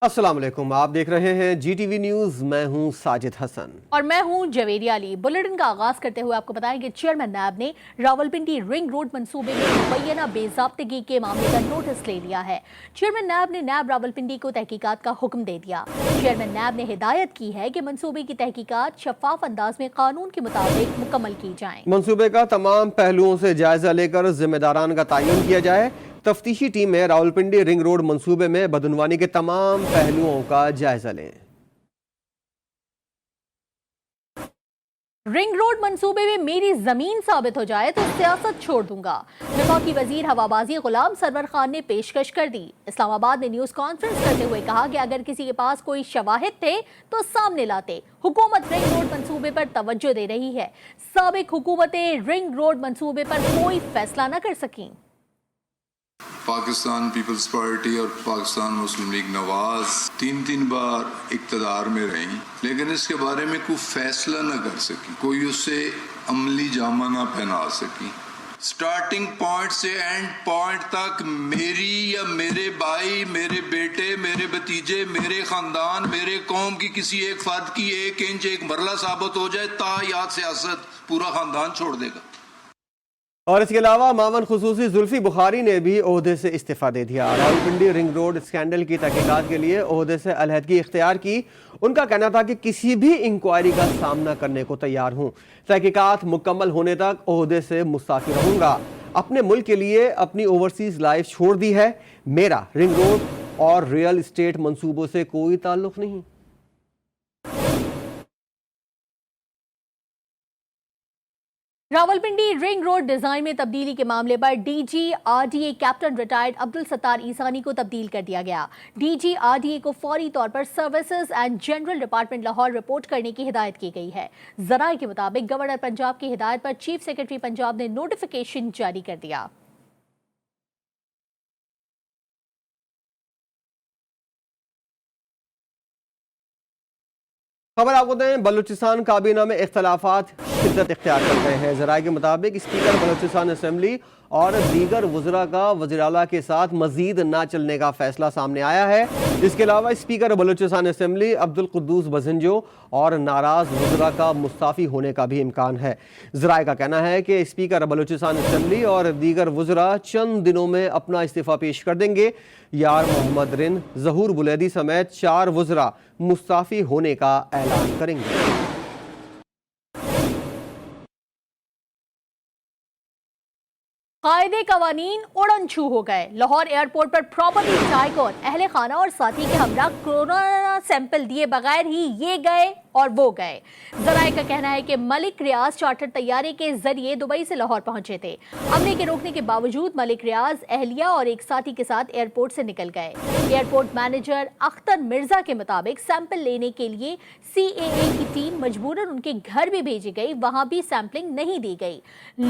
अस्सलाम वालेकुम, आप देख रहे हैं GTV न्यूज। मैं हूं साजिद हसन और मैं हूं जवेरिया अली। बुलेटिन का आगाज करते हुए आपको बताएं कि चेयरमैन नैब ने रावलपिंडी रिंग रोड मंसूबे में मुबैना बेज़ाब्तगी के मामले का नोटिस ले लिया है। चेयरमैन नैब ने नैब रावलपिंडी को तहकीकात का हुक्म दे दिया। चेयरमैन नैब ने हिदायत की है कि मंसूबे की तहकीकात शफाफ अंदाज में कानून के मुताबिक मुकम्मल की जाए। मंसूबे का तमाम पहलुओं से जायजा लेकर जिम्मेदारान का तयन किया जाए। तफ्तीशी टीम में रावलपिंडी रिंग रोड मंसूबे में बदनवानी के तमाम पहलुओं का जायजा लें। रिंग रोड मंसूबे में मेरी जमीन साबित हो जाए तो सियासत छोड़ दूंगा। वफाकी वजीर हवाबाजी गुलाम सरवर खान ने पेशकश कर दी। इस्लामाबाद में न्यूज कॉन्फ्रेंस करते हुए कहा कि अगर किसी के पास कोई शवाहिद थे तो सामने लाते। हुकूमत रिंग रोड मंसूबे पर तवज्जो दे रही है। साबिक हुकूमतें रिंग रोड मंसूबे पर कोई फैसला न कर सकी। पाकिस्तान पीपल्स पार्टी और पाकिस्तान मुस्लिम लीग नवाज तीन बार इक़्तिदार में रही, लेकिन इसके बारे में कोई फैसला न कर सकी, कोई उससे अमली जामा न पहना सकी। स्टार्टिंग पॉइंट से एंड पॉइंट तक मेरी या मेरे भाई, मेरे बेटे, मेरे भतीजे, मेरे खानदान, मेरे कौम की किसी एक फर्द की एक इंच एक मरला साबित हो जाए, तायात सियासत पूरा खानदान छोड़ देगा। और इसके अलावा मावन खुसूसी जुल्फी बुखारी ने भी ओहदे से इस्तीफा दे दिया। रावलपिंडी रिंग रोड स्कैंडल की तहकीकात के लिए ओहदे से अलहदगी इख्तियार की। उनका कहना था कि किसी भी इंक्वायरी का सामना करने को तैयार हूँ। तहकीकात मुकम्मल होने तक ओहदे से मुस्ताफी रहूंगा। अपने मुल्क के लिए अपनी ओवरसीज लाइफ छोड़ दी है। मेरा रिंग रोड और रियल इस्टेट मंसूबों से कोई ताल्लुक नहीं। रावलपिंडी रिंग रोड डिजाइन में तब्दीली के मामले पर DG-RDA captain retired Abdul Sattar Isani को तब्दील कर दिया गया। DG-RDA को फौरी तौर पर services and general department Lahore report करने की हिदायत की गई है। जराये के मुताबिक गवर्नर पंजाब की हिदायत पर चीफ सेक्रेटरी पंजाब ने नोटिफिकेशन जारी कर दिया। खबर आपको दें, बलूचिस्तान काबीना में इख्तलाफात शिद्दत इख्तियार कर गए हैं। ज़राए के मुताबिक स्पीकर बलूचिस्तान असम्बली और दीगर वज़रा का वज़ीर-ए-आला के साथ मजीद ना चलने का फैसला सामने आया है। इसके अलावा स्पीकर बलूचिस्तान असम्बली अब्दुल कुद्दूस बजंजो और नाराज़ वज़रा का मुस्ताफ़ी होने का भी इम्कान है। ज़राए का कहना है कि स्पीकर बलूचिस्तान असम्बली और दीगर वज़रा चंद दिनों में अपना इस्तीफ़ा पेश कर देंगे। यार मोहम्मद रिन, ज़हूर बुलैदी समेत 4 वज़रा मुस्ताफ़ी होने का ऐलान करेंगे। कायदे कवानीन उड़न छू हो गए। लाहौर एयरपोर्ट पर प्रॉपर्टी टाइकून अहले खाना और साथी के हमरा कोरोना सैंपल दिए बगैर ही ये गए और वो गए। जराये का कहना है कि मलिक रियाज चार्टर तैयारे के जरिए दुबई से लाहौर पहुंचे थे। हमले के रोकने के बावजूद मलिक रियाज अहलिया और एक साथी के साथ एयरपोर्ट से निकल गए। एयरपोर्ट मैनेजर अख्तर मिर्जा के मुताबिक सैंपल लेने के लिए CAA की टीम मजबूरन उनके घर भी भेजी गई, वहां भी सैंपलिंग नहीं दी गई।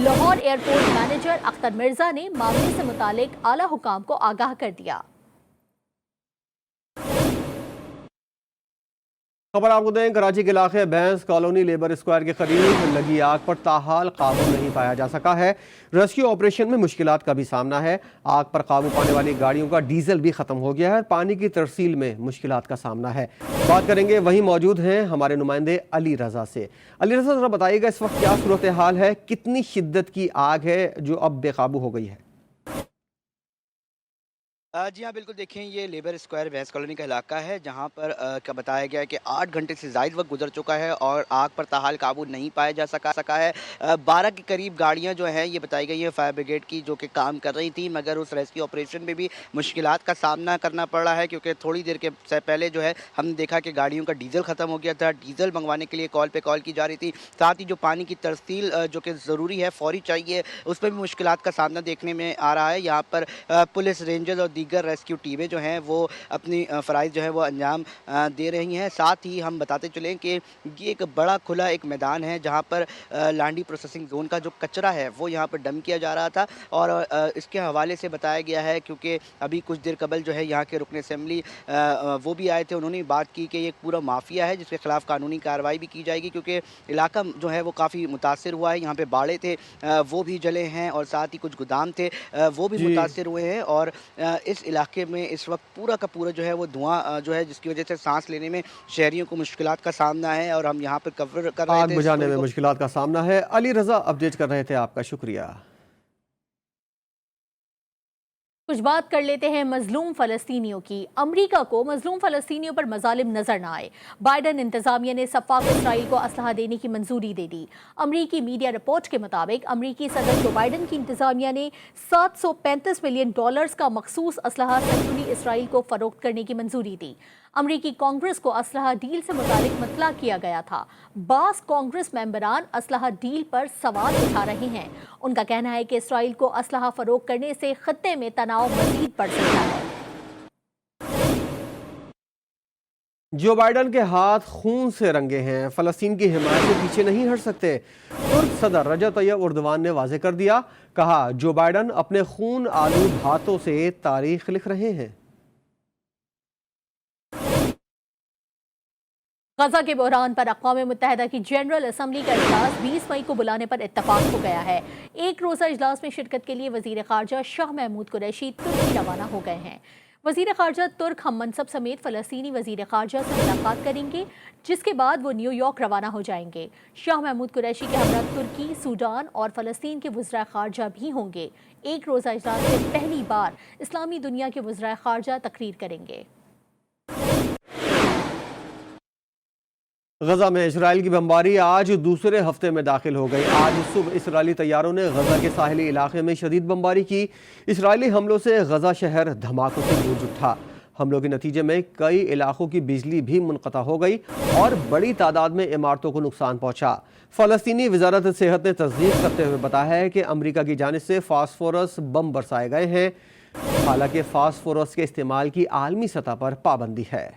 लाहौर एयरपोर्ट मैनेजर अख्तर मिर्जा ने मामले से मुतालिक आला हुकाम को आगाह कर दिया। खबर आपको दें, कराची के इलाके बैंस कॉलोनी लेबर स्क्वायर के करीब लगी आग पर ताहाल काबू नहीं पाया जा सका है। रेस्क्यू ऑपरेशन में मुश्किलात का भी सामना है। आग पर काबू पाने वाली गाड़ियों का डीजल भी खत्म हो गया है। पानी की तरसील में मुश्किलात का सामना है। बात करेंगे, वहीं मौजूद हैं हमारे नुमाइंदे अली रजा से। अली रजा, जरा बताइएगा इस वक्त क्या सूरत हाल है, कितनी शिद्दत की आग है जो अब बेकाबू हो गई है? जी हाँ, बिल्कुल। देखें, ये लेबर स्क्वायर बैंस कॉलोनी का इलाका है जहाँ पर क्या बताया गया है कि 8 घंटे से ज़ायद वक्त गुजर चुका है और आग पर ताहाल काबू नहीं पाया जा सका है। 12 के करीब गाड़ियाँ जो हैं ये बताई गई है फायर ब्रिगेड की, जो कि काम कर रही थी, मगर उस रेस्क्यू ऑपरेशन में भी मुश्किलात का सामना करना पड़ रहा है, क्योंकि थोड़ी देर के से पहले जो है हमने देखा कि गाड़ियों का डीजल ख़त्म हो गया था। डीजल मंगवाने के लिए कॉल पे कॉल की जा रही थी। साथ ही जो पानी की तरसील जो कि ज़रूरी है, फौरी चाहिए, उस पर भी मुश्किलात का सामना देखने में आ रहा है। यहाँ पर पुलिस, रेंजर्स और दीगर रेस्क्यू टीमें जो हैं वो अपनी फ़राइज़ जो है वो अंजाम दे रही हैं। साथ ही हम बताते चलें कि ये एक बड़ा खुला एक मैदान है जहाँ पर लांडी प्रोसेसिंग ज़ोन का जो कचरा है वो यहाँ पर डंप किया जा रहा था। और इसके हवाले से बताया गया है, क्योंकि अभी कुछ देर कबल जो है यहाँ के रुकन असेंबली वो भी आए थे, उन्होंने बात की कि ये एक पूरा माफिया है जिसके खिलाफ कानूनी कार्रवाई भी की जाएगी, क्योंकि इलाका जो है वो काफ़ी मुतासर हुआ है। यहाँ पे बाड़े थे वो भी जले हैं और साथ ही कुछ गोदाम थे वो भी मुतासर हुए हैं। और اس علاقے میں اس وقت پورا کا پورا جو ہے وہ دھواں جو ہے جس کی وجہ سے سانس لینے میں شہریوں کو مشکلات کا سامنا ہے، اور ہم یہاں پہ کور کر رہے تھے۔ آگ بجھانے میں مشکلات کا سامنا ہے۔ علی رضا اپڈیٹ کر رہے تھے، آپ کا شکریہ۔ کچھ بات کر لیتے ہیں مظلوم فلسطینیوں کی۔ امریکہ کو مظلوم فلسطینیوں پر مظالم نظر نہ آئے، بائیڈن انتظامیہ نے سفاق اسرائیل کو اسلحہ دینے کی منظوری دے دی۔ امریکی میڈیا رپورٹ کے مطابق امریکی صدر جو بائیڈن کی انتظامیہ نے $735 ملین کا مخصوص اسلحہ سنٹری اسرائیل کو فروخت کرنے کی منظوری دی۔ امریکی کانگریس کو اسلحہ ڈیل سے متعلق مطلع کیا گیا تھا۔ بعض کانگریس ممبران اسلحہ ڈیل پر سوال اٹھا رہے ہیں۔ ان کا کہنا ہے کہ اسرائیل کو اسلحہ فروخت کرنے سے خطے میں تناؤ مزید بڑھ سکتا ہے۔ جو بائیڈن کے ہاتھ خون سے رنگے ہیں، فلسطین کی حمایت سے پیچھے نہیں ہٹ سکتے۔ ترک صدر رجب طیب اردوان نے واضح کر دیا، کہا جو بائیڈن اپنے خون آلود ہاتھوں سے تاریخ لکھ رہے ہیں۔ غزہ کے بحران پر اقوام متحدہ کی جنرل اسمبلی کا اجلاس 20 مئی کو بلانے پر اتفاق ہو گیا ہے۔ ایک روزہ اجلاس میں شرکت کے لیے وزیر خارجہ شاہ محمود قریشی ترکی روانہ ہو گئے ہیں۔ وزیر خارجہ ترک ہم منصب سمیت فلسطینی وزیر خارجہ سے ملاقات کریں گے، جس کے بعد وہ نیو یارک روانہ ہو جائیں گے۔ شاہ محمود قریشی کے ہمراہ ترکی، سوڈان اور فلسطین کے وزراء خارجہ بھی ہوں گے۔ ایک روزہ اجلاس میں پہلی بار اسلامی دنیا کے وزراء خارجہ تقریر کریں گے۔ غزہ میں اسرائیل کی بمباری آج دوسرے ہفتے میں داخل ہو گئی۔ آج صبح اسرائیلی طیاروں نے غزہ کے ساحلی علاقے میں شدید بمباری کی۔ اسرائیلی حملوں سے غزہ شہر دھماکوں سے گونج اٹھا۔ حملوں کے نتیجے میں کئی علاقوں کی بجلی بھی منقطع ہو گئی اور بڑی تعداد میں عمارتوں کو نقصان پہنچا۔ فلسطینی وزارت صحت نے تصدیق کرتے ہوئے بتایا ہے کہ امریکہ کی جانب سے فاسفورس بم برسائے گئے ہیں، حالانکہ فاسفورس کے استعمال کی عالمی سطح پر پابندی ہے۔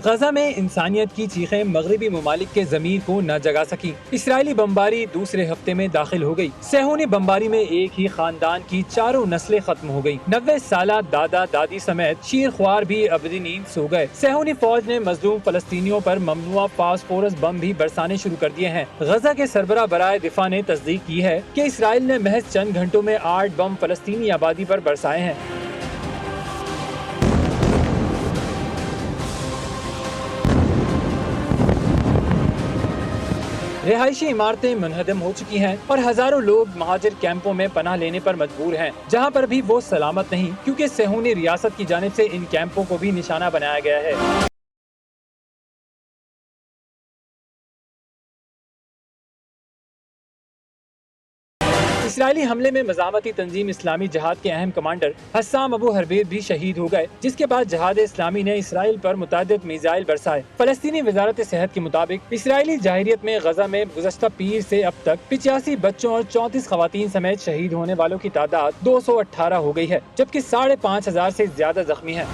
غزہ میں انسانیت کی چیخیں مغربی ممالک کے ضمیر کو نہ جگا سکی۔ اسرائیلی بمباری دوسرے ہفتے میں داخل ہو گئی۔ صہیونی بمباری میں ایک ہی خاندان کی 4 نسلیں ختم ہو گئی۔ 90 سالہ دادا دادی سمیت شیر خوار بھی ابدی نیند سو گئے۔ صہیونی فوج نے مظلوم فلسطینیوں پر ممنوعہ فاسفورس بم بھی برسانے شروع کر دیے ہیں۔ غزہ کے سربراہ برائے دفاع نے تصدیق کی ہے کہ اسرائیل نے محض چند گھنٹوں میں 8 بم فلسطینی آبادی پر برسائے ہیں۔ رہائشی عمارتیں منہدم ہو چکی ہیں اور ہزاروں لوگ مہاجر کیمپوں میں پناہ لینے پر مجبور ہیں، جہاں پر بھی وہ سلامت نہیں، کیونکہ صہیونی ریاست کی جانب سے ان کیمپوں کو بھی نشانہ بنایا گیا ہے۔ اسرائیلی حملے میں مزاحمتی تنظیم اسلامی جہاد کے اہم کمانڈر حسام ابو حربیب بھی شہید ہو گئے، جس کے بعد جہاد اسلامی نے اسرائیل پر متعدد میزائل برسائے۔ فلسطینی وزارت صحت کے مطابق اسرائیلی جارحیت میں غزہ میں گزشتہ پیر سے اب تک 85 بچوں اور 34 خواتین سمیت شہید ہونے والوں کی تعداد 218 ہو گئی ہے، جبکہ 5,500 سے زیادہ زخمی ہیں۔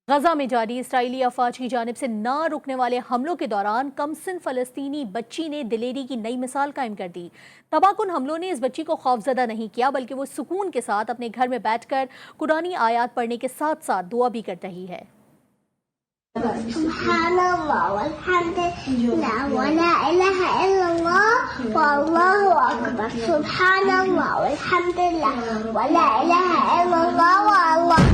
غزہ میں جاری اسرائیلی افواج کی جانب سے نہ رکنے والے حملوں کے دوران کمسن فلسطینی بچی نے دلیری کی نئی مثال قائم کر دی۔ تباہ کن حملوں نے اس بچی کو خوفزدہ نہیں کیا، بلکہ وہ سکون کے ساتھ اپنے گھر میں بیٹھ کر قرآنی آیات پڑھنے کے ساتھ ساتھ دعا بھی کر رہی ہے۔ سبحان اللہ والحمد للہ ولا الہ الا اللہ واللہ اکبر، سبحان اللہ والحمد للہ ولا الہ الا اللہ واللہ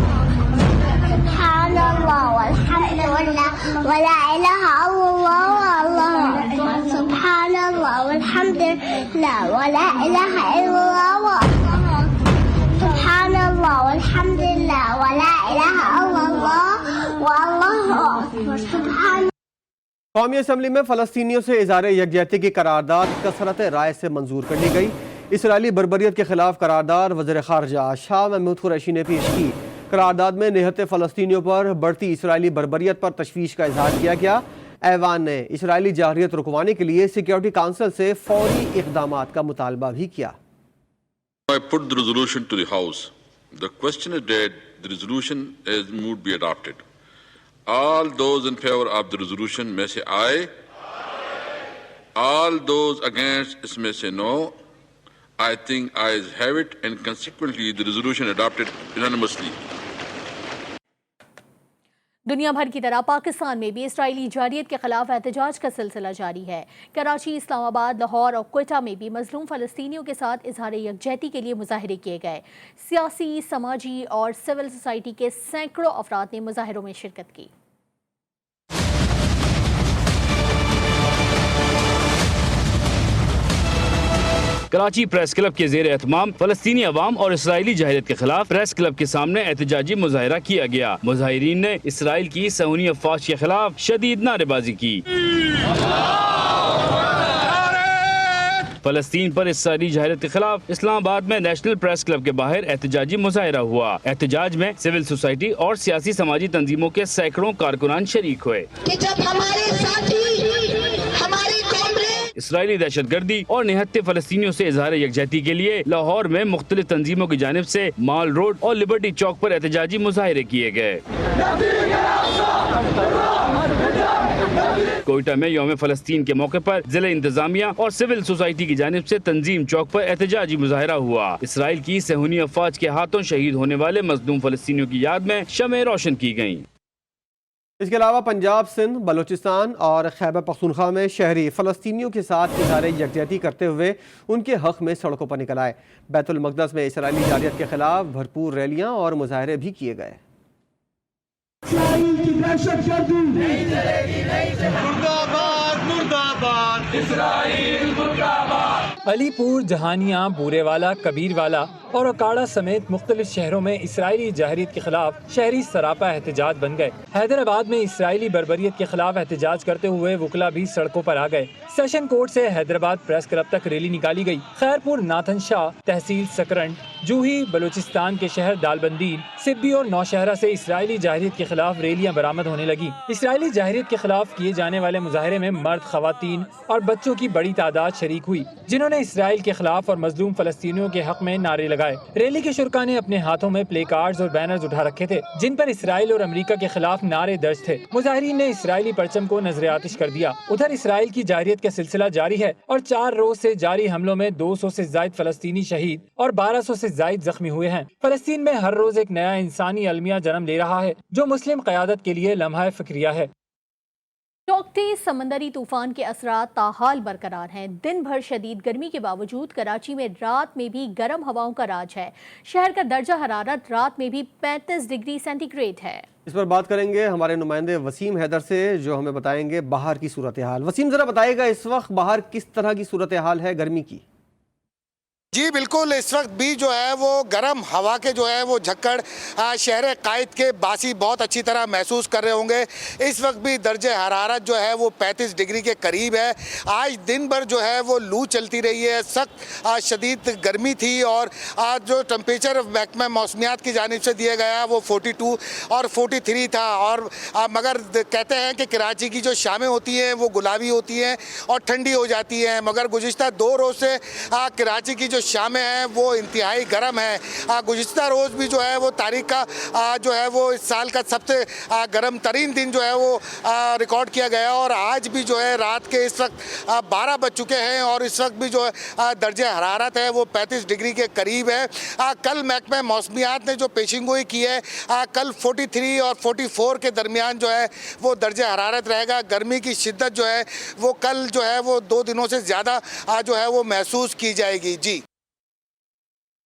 سبحان اللہ والحمد للہ ولا الہ الا اللہ واللہ اکبر، سبحان اللہ والحمد للہ ولا الہ الا اللہ سبحان اللہ والحمد للہ ولا الہ الا اللہ واللہ اکبر، سبحان۔ قومی اسمبلی میں فلسطینیوں سے اظہار یکجہتی کی قرارداد کثرت رائے سے منظور کر لی گئی۔ اسرائیلی بربریت کے خلاف قرارداد وزیر خارجہ شاہ محمود قریشی نے پیش کی۔ قرارداد میں نہت فلسطینیوں پر بڑھتی اسرائیلی بربریت پر تشویش کا اظہار کیا گیا۔ ایوان نے اسرائیلی جارحیت رکوانے کے لیے سیکیورٹی کونسل سے فوری اقدامات کا مطالبہ بھی کیا۔ I put the resolution to the House. The question is dead. The resolution is moved be adopted. All those in favor of the resolution may say aye. All those against this may say no. I think ayes have it, and consequently the resolution adopted unanimously. दुनिया भर की तरह पाकिस्तान में भी Israeli जारियत के खिलाफ एहतजाज का सिलसिला जारी है। कराची, इस्लामाबाद, लाहौर और क्वेटा में भी मजलूम फ़लस्तीनियों के साथ इजहार यकजहती के लिए मुजाहरे किए गए। सियासी, समाजी और सिविल सोसाइटी के सैकड़ों अफराद ने मुजाहरों में शिरकत की। कराची प्रेस क्लब के ज़ेर एहतमाम फ़लस्तीनी अवाम और इसराइली जाहिलियत के खिलाफ प्रेस क्लब के सामने एहतजाजी मुजाहरा किया गया। मुजाहिरीन ने इसराइल की सहूनी अफवाज के खिलाफ शदीद नारेबाजी की। फ़लस्तीन पर इसराइली जाहिलियत के खिलाफ इस्लामाबाद में नेशनल प्रेस क्लब के बाहर एहतजाजी मुजाहरा हुआ। एहतजाज में सिविल सोसाइटी और सियासी समाजी तंजीमों के सैकड़ों कारकुनान शरीक हुए। कि जब हमारे साथी हमारी कौम ने इसराइली दहशतगर्दी और निहत्ते फ़लस्तीनियों से इजहार यकजहती के लिए लाहौर में मुख्तलिफ तंजीमों की जानिब से माल रोड और लिबर्टी चौक पर एहतजाजी मुजाहरे किए गए। कोयटा में यौम फ़लस्तीन के मौके पर जिला इंतजामिया और सिविल सोसाइटी की जानिब से तंजीम चौक पर एहतजाजी मुजाहरा हुआ। इसराइल की सहूनी अफवाज के हाथों शहीद होने वाले मजलूम फ़लस्तीनियों की याद में शमें रोशन की गयी। इसके अलावा पंजाब, सिंध, बलूचिस्तान और खैबर पख्तूनख्वा में शहरी फ़लस्तीनियों के साथ इजहार यकजहती करते हुए उनके हक़ में सड़कों पर निकल आए। बैतुल मक़दस में इसराइली जारियत के खिलाफ भरपूर रैलियाँ और मुजाहरे भी किए गए। अलीपुर, जहानिया, बूरेवाला, कबीरवाला और अकाड़ा समेत मुख्तलिफ शहरों में इसराइली जाहिलियत के खिलाफ शहरी सरापा एहतजाज बन गए। हैदराबाद में इसराइली बर्बरियत के खिलाफ एहतजाज करते हुए वकला भी सड़कों पर आ गए। सेशन कोर्ट से हैदराबाद प्रेस क्लब तक रैली निकाली गई। खैरपुर, नाथन शाह, तहसील सकरंड, जूही, बलूचिस्तान के शहर दालबंदीन, सिब्बी और नौशहरा से इसराइली जाहिलियत के खिलाफ रैलियां बरामद होने लगी। इसराइली जाहिलियत के खिलाफ किए जाने वाले मुजाहरे में मर्द, खवातीन और बच्चों की बड़ी तादाद शरीक हुई, जिन्होंने इसराइल के खिलाफ और मजलूम फ़लस्तीनियों के हक में नारे लगाए। रैली के शुरका ने अपने हाथों में प्ले कार्ड्स और बैनर्स उठा रखे थे, जिन पर इसराइल और अमेरिका के खिलाफ नारे दर्ज थे। मुजाहिरीन ने इसराइली परचम को नजर आतिश कर दिया। उधर इसराइल की जारियत का सिलसिला जारी है और 4 रोज से जारी हमलों में 200 से ज्यादा फ़लस्तीनी शहीद और 1200 से ज्यादा जख्मी हुए हैं। फ़लस्तीन में हर रोज एक नया इंसानी अलमिया जन्म ले रहा है, जो मुस्लिम क़यादत के लिए लम्हा फ़िक्रिया है। टोक्टे समंदरी तूफान के असरात ताहाल बरकरार हैं। दिन भर शदीद गर्मी के बावजूद कराची में रात में भी गर्म हवाओं का राज है। शहर का दर्जा हरारत रात में भी 35 डिग्री सेंटीग्रेड है। इस पर बात करेंगे हमारे नुमाइंदे वसीम हैदर से, जो हमें बताएंगे बाहर की सूरत हाल। वसीम, जरा बताइएगा इस वक्त बाहर किस तरह की सूरत हाल है गर्मी की? जी बिल्कुल, इस वक्त भी जो है वो गर्म हवा के जो है वो झक्कड़ शहर कायद के बासी बहुत अच्छी तरह महसूस कर रहे होंगे। इस वक्त भी दर्जे हरारत जो है वो 35 डिग्री के करीब है। आज दिन भर जो है वो लू चलती रही है, सख्त शदीद गर्मी थी और आज जो टेम्परेचर महकमा मौसमियात की जानिब से दिया गया वो 42 और 43 था। और मगर कहते हैं कि कराची की जो शामें होती हैं वो गुलाबी होती हैं और ठंडी हो जाती हैं, मगर गुज़िश्ता 2 रोज़ से कराची की जो शामें हैं वो इंतहाई गर्म है। गुज़िश्ता रोज़ भी जो है वो तारीख का जो है वो इस साल का सबसे गर्म तरीन दिन जो है वो रिकॉर्ड किया गया और आज भी जो है रात के इस वक्त 12 बज चुके हैं और इस वक्त भी जो है दर्जे हरारत है वो 35 डिग्री के करीब है। कल महकमा मौसमियात ने जो पेशिंगोई की है, कल 43 और 44 के दरमियान जो है वो दर्जे हरारत रहेगा। गर्मी की शिद्दत जो है वो कल जो है वो 2 दिनों से ज़्यादा जो है वो महसूस की जाएगी। जी,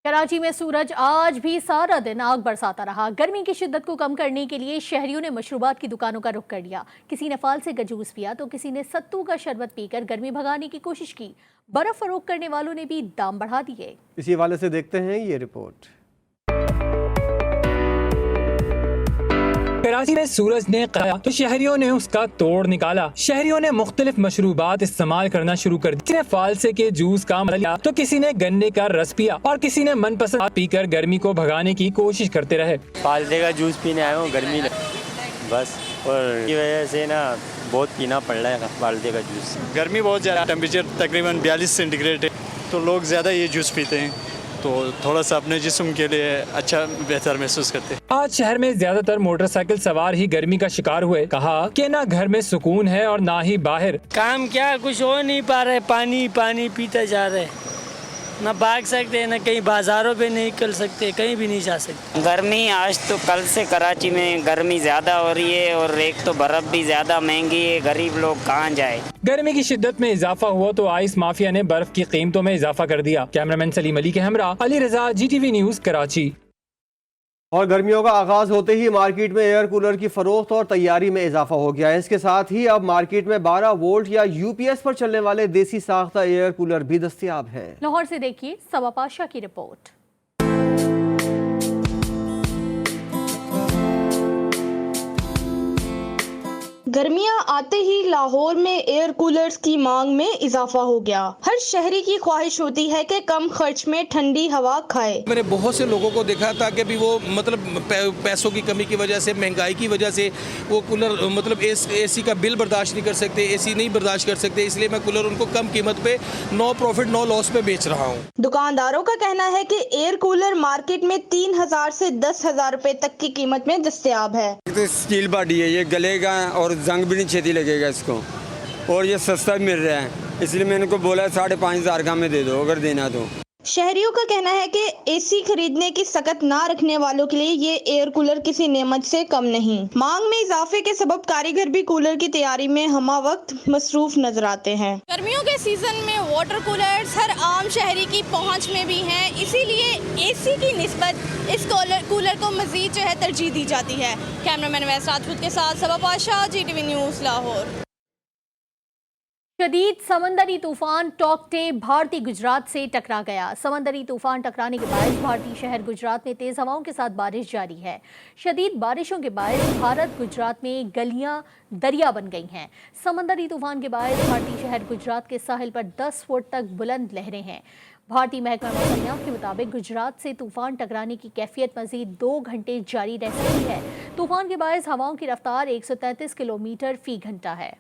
कराची में सूरज आज भी सारा दिन आग बरसाता रहा। गर्मी की शिद्दत को कम करने के लिए शहरियों ने मशरूबात की दुकानों का रुख कर लिया। किसी ने फाल से गजूस पिया तो किसी ने सत्तू का शरबत पीकर गर्मी भगाने की कोशिश की। बर्फ फरोख्त करने वालों ने भी दाम बढ़ा दिए। इसी हवाले से देखते हैं ये रिपोर्ट। कराची में सूरज ने खाया तो शहरियों ने उसका तोड़ निकाला। शहरियों ने मुख्तलिफ मशरूबात इस्तेमाल करना शुरू कर दी। किसी ने फालसे के जूस का मजा लिया तो किसी ने गन्ने का रस पिया और किसी ने मनपसंद पीकर गर्मी को भगाने की कोशिश करते रहे। फालसे का जूस पीने आया हूँ, गर्मी बस, और की वजह से ना बहुत पीना पड़ रहा है फालसे का जूस। गर्मी बहुत ज़्यादा, टेम्परेचर तकरीबन 42 सेंटीग्रेड है तो लोग ज़्यादा ये जूस पीते हैं। तो थोड़ा सा अपने जिस्म के लिए अच्छा बेहतर महसूस करते हैं। आज शहर में ज्यादातर मोटरसाइकिल सवार ही गर्मी का शिकार हुए। कहा कि ना घर में सुकून है और ना ही बाहर। काम क्या, कुछ हो नहीं पा रहे, पानी पानी पीते जा रहे, ना भाग सकते, ना कहीं बाजारों पे नहीं निकल सकते, कहीं भी नहीं जा सकते। गर्मी आज तो कल से कराची में गर्मी ज्यादा हो रही है और एक तो बर्फ भी ज्यादा महंगी है, गरीब लोग कहाँ जाए। गर्मी की शिद्दत में इजाफा हुआ तो आइस माफिया ने बर्फ की कीमतों में इजाफा कर दिया। कैमरामैन सलीम अली के हमरा अली रजा, GTV न्यूज, कराची। और गर्मियों का आगाज होते ही मार्केट में एयर कूलर की फरोख्त और तैयारी में इजाफा हो गया है। इसके साथ ही अब मार्केट में 12 वोल्ट या UPS पर चलने वाले देसी साख्ता एयर कूलर भी दस्तयाब हैं। लाहौर से देखिए सबा पाशा की रिपोर्ट। गर्मियां आते ही लाहौर में एयर कूलर्स की मांग में इजाफा हो गया। हर शहरी की ख्वाहिश होती है कि कम खर्च में ठंडी हवा खाए। मैंने बहुत से लोगों को देखा था कि भी वो मतलब पैसों की कमी की वजह से, महंगाई की वजह से वो कूलर मतलब AC का बिल बर्दाश्त नहीं कर सकते, AC नहीं बर्दाश्त कर सकते, इसलिए मैं कूलर उनको कम कीमत पे, नो प्रॉफिट नो लॉस पे बेच रहा हूँ। दुकानदारों का कहना है कि एयर कूलर मार्केट में 3000 से 10,000 रुपए तक की कीमत में दस्तयाब है। तो स्टील बॉडी है, ये गलेगा और जंग भी नहीं छेती लगेगा इसको, और ये सस्ता भी मिल रहा है, इसलिए मैंने इनको बोला 5,500 का में दे दो अगर देना तो। शहरियों का कहना है कि AC खरीदने की सकत ना रखने वालों के लिए ये एयर कूलर किसी नेमत से कम नहीं। मांग में इजाफे के सबब कारीगर भी कूलर की तैयारी में हमा वक्त मसरूफ नजर आते हैं। गर्मियों के सीजन में वाटर कूलर्स हर आम शहरी की पहुंच में भी हैं, इसीलिए AC की निस्बत इस कूलर को मजीद जो है तरजीह दी जाती है। कैमरामैन वैस राजपूत के साथ सबा पाशा, GTV न्यूज़, लाहौर। शदीद समंदरी तूफान टॉकटे भारतीय गुजरात से टकरा गया। समंदरी तूफान टकराने के बाद भारतीय शहर गुजरात में तेज हवाओं के साथ बारिश जारी है। शदीद बारिशों के बाद भारत गुजरात में गलियां दरिया बन गई हैं। समंदरी तूफान के बाद भारतीय शहर गुजरात के साहिल पर 10 फुट तक बुलंद लहरें हैं। भारतीय महकमा मौसमियात के मुताबिक गुजरात से तूफान टकराने की कैफियत मजीद 2 घंटे जारी रह सकती है। तूफान के बाद हवाओं की रफ्तार 133 किलोमीटर फी घंटा है।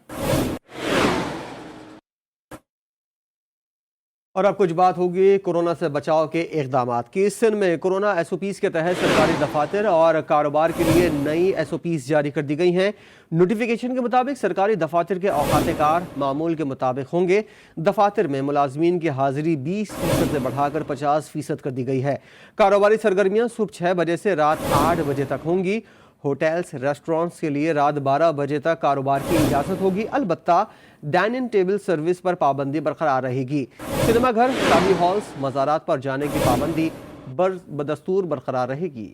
और अब कुछ बात होगी कोरोना से बचाव के इक़दामात की। सिंध में कोरोना SOPs के तहत सरकारी दफातर और कारोबार के लिए नई SOPs जारी कर दी गई हैं। नोटिफिकेशन के मुताबिक सरकारी दफातर के औकात कार मामूल के मुताबिक होंगे। दफातर में मुलाजमीन की हाजिरी 20% से बढ़ाकर 50% कर दी गई है। कारोबारी सरगर्मियाँ सुबह 6 बजे से रात 8 बजे तक होंगी। होटल्स रेस्टोरेंट्स के लिए रात 12 बजे तक कारोबार की इजाज़त होगी। अलबत्ता डाइनिंग टेबल सर्विस पर पाबंदी बरकरार रहेगी। सिनेमा घर, शादी हॉल्स, मज़ारात पर जाने की पाबंदी बदस्तूर बरकरार रहेगी।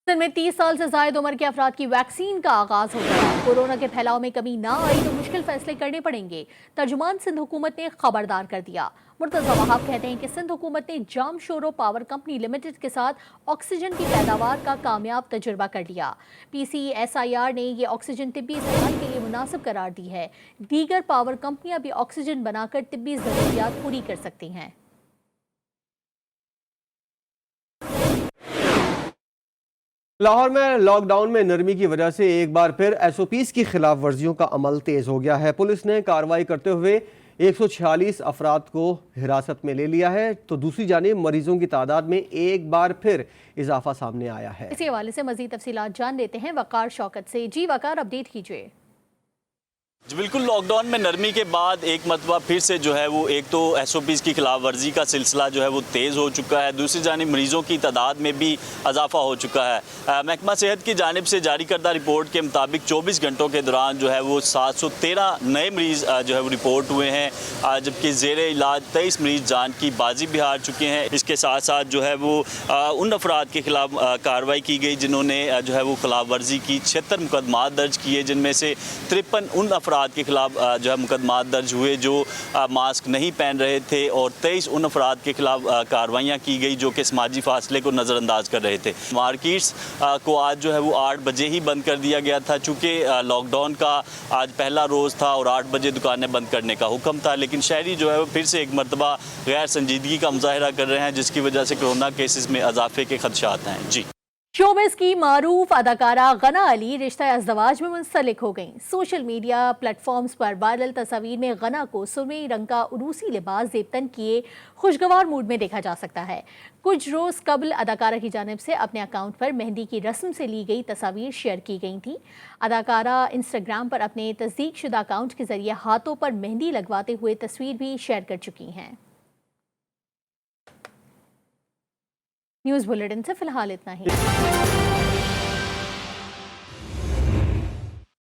सिंध में 30 साल से ज़ायद उम्र के अफराद की वैक्सीन का आगाज हो गया। कोरोना के फैलाव में कमी ना आई तो मुश्किल फैसले करने पड़ेंगे। तर्जुमान सिंध हुकूमत ने खबरदार कर दिया। मुर्तज़ा वहाब कहते हैं कि सिंध हुकूमत ने जामशोरो पावर कंपनी लिमिटेड के साथ ऑक्सीजन की पैदावार का कामयाब तजुर्बा कर लिया। PCSIR ने ये ऑक्सीजन तिब्बी इस्तेमाल के लिए मुनासिब करार दी है। दीगर पावर कंपनियां भी ऑक्सीजन बनाकर तिब्बी ज़रूरियात पूरी कर सकती हैं। लाहौर में लॉकडाउन में नरमी की वजह से एक बार फिर SOPs की खिलाफ वर्जियों का अमल तेज हो गया है। पुलिस ने कार्रवाई करते हुए 146 अफराद को हिरासत में ले लिया है, तो दूसरी जानिब मरीजों की तादाद में एक बार फिर इजाफा सामने आया है। इसी हवाले से मजीद तफसीलात जान लेते हैं वकार शौकत से। जी वकार, अपडेट कीजिए। जी बिल्कुल, लॉकडाउन में नरमी के बाद एक मरतबा फिर से जो है वो एक तो SOPs की खिलाफ वर्जी का सिलसिला जो है वो तेज़ हो चुका है। दूसरी जानिब मरीज़ों की तादाद में भी इजाफा हो चुका है। महकमा सेहत की जानिब से जारी करदा रिपोर्ट के मुताबिक 24 घंटों के दौरान जो है वो 713 नए मरीज़ जो है वो रिपोर्ट हुए हैं, जबकि ज़ेरे इलाज 23 मरीज़ जान की बाजी भी हार चुके हैं। इसके साथ साथ जो है वो उन अफराद के खिलाफ कार्रवाई की गई जिन्होंने जो है वो खिलाफ वर्जी की। 76 मुकदमात दर्ज किए, जिनमें से 53 उन अफराद के खिलाफ जो है मुकदमात दर्ज हुए जो मास्क नहीं पहन रहे थे, और 23 उन अफराद के खिलाफ कार्रवाइयाँ की गई जो कि समाजी फासले को नज़रअंदाज कर रहे थे। मार्केट्स को आज जो है वो 8 बजे ही बंद कर दिया गया था, चूँकि लॉकडाउन का आज पहला रोज़ था और 8 बजे दुकानें बंद करने का हुक्म था। लेकिन शहरी जो है वो फिर से एक मरतबा गैर संजीदगी का मुजाहरा कर रहे हैं, जिसकी वजह से कोरोना केसेस में इजाफे के खदशात हैं। जी। शोबिस की मारूफ अदाकारा गना अली रिश्ता अज़दवाज में मुंसलिक हो गईं। सोशल मीडिया प्लेटफॉर्म्स पर वायरल तस्वीर में गना को सुरमई रंग का उरूसी लिबास ज़ेबतन किए खुशगवार मूड में देखा जा सकता है। कुछ रोज़ कबल अदाकारा की जानिब से अपने अकाउंट पर मेहंदी की रस्म से ली गई तस्वीर शेयर की गई थी। अदाकारा इंस्टाग्राम पर अपने तस्दीक शुदा अकाउंट के जरिए हाथों पर मेहंदी लगवाते हुए तस्वीर भी शेयर कर चुकी हैं। न्यूज़ बुलेटिन से फिलहाल इतना ही।